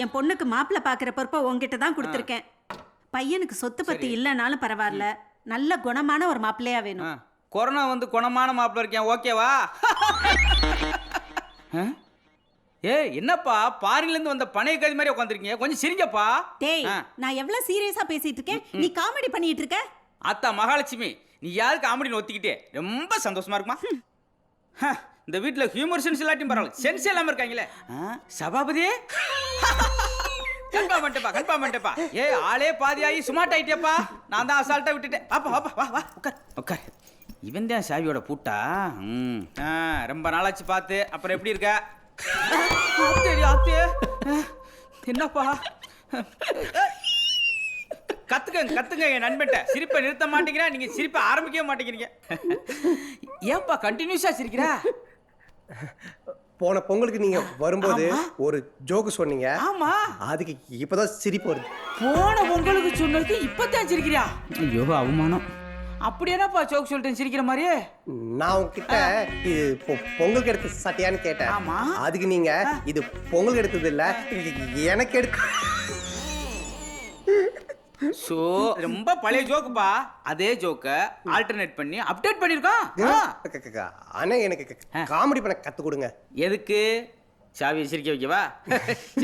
என் பொண்ணுக்கு மாப்பிள்ளை பாக்குற பொறுப்பை உன்கிட்ட தான் கொடுத்துருக்கேன். பையனுக்கு சொத்து பத்தி இல்லைனாலும் பரவாயில்ல, நல்ல குணமான ஒரு மாப்பிள்ளையா வேணும். கொரோனா வந்து குணமான மாப்பிள்ள இருக்கேன், ஓகேவா? என்னப்பா பாரின்ல இருந்து வந்த பனைய கதி மாதிரி உட்காந்துருக்கீங்க, கொஞ்சம் சிரிங்கப்பா. டேய், நான் எவ்வளவு சீரியஸா பேசிட்டு இருக்கேன், நீ காமெடி பண்ணிட்டு இருக்க. அத்தா மகாலட்சுமி, நீ யாரு காமெடின்னு ஒத்திக்கிட்டே ரொம்ப சந்தோஷமா இருக்குமா? இந்த வீட்டுல ஹியூமர் சென்ஸ் இல்லாட்டியும் பரவாயில்ல, சென்ஸ் இல்லாம இருக்காங்களே. சபாபதி கன்ஃபார்ம் பண்ணிட்டேப்பா. ஆளே பாதியாகி சுமார்ட் ஆயிட்டேப்பா. நான் தான் அசால்ட்டா விட்டுட்டேன். வா உட்கார். இவன் தான் சாவியோட பூட்டா. ரொம்ப நாளாச்சு பார்த்து. அப்புறம் எப்படி இருக்க? என்னப்பா கத்துங்க என் நண்பன்ட்ட. சிரிப்பை நிறுத்த மாட்டேங்கிறா, நீங்க சிரிப்பை ஆரம்பிக்கவே மாட்டேங்கிறீங்க. ஏப்பா கண்டினியூஸா சிரிக்கிறா? போன பொங்கலுக்கு நீங்க வரும்போது ஒரு ஜோக்கு சொன்னீங்க. ஆமா, அதுக்கு இப்பதான் சிரிப்பு வருது. போன பொங்கலுக்கு சொன்னதுக்கு இப்பதான் சிரிக்கிறியா? ஐயோ அவமானம். அப்படி என்னப்பா ஜோக் சொல்லிட்டேன் சிரிக்கிற மாதிரியே? நான் உங்ககிட்ட இது பொங்கலுக்கு எடுத்த சட்டையான்னு கேட்டேன். ஆமா, அதுக்கு நீங்க இது பொங்கலுக்கு எடுத்தது இல்ல, எனக்கு எடுத்து. சோ ரொம்ப பழைய ஜோக்குப்பா. அதே ஜோக்க ஆல்டர்னேட் பண்ணி அப்டேட் பண்ணிருக்கோம். ஆனா எனக்கு காமெடி பண்ண கத்து கொடுங்க. எதுக்கு? சாவியை சிரிக்க வைக்கவா?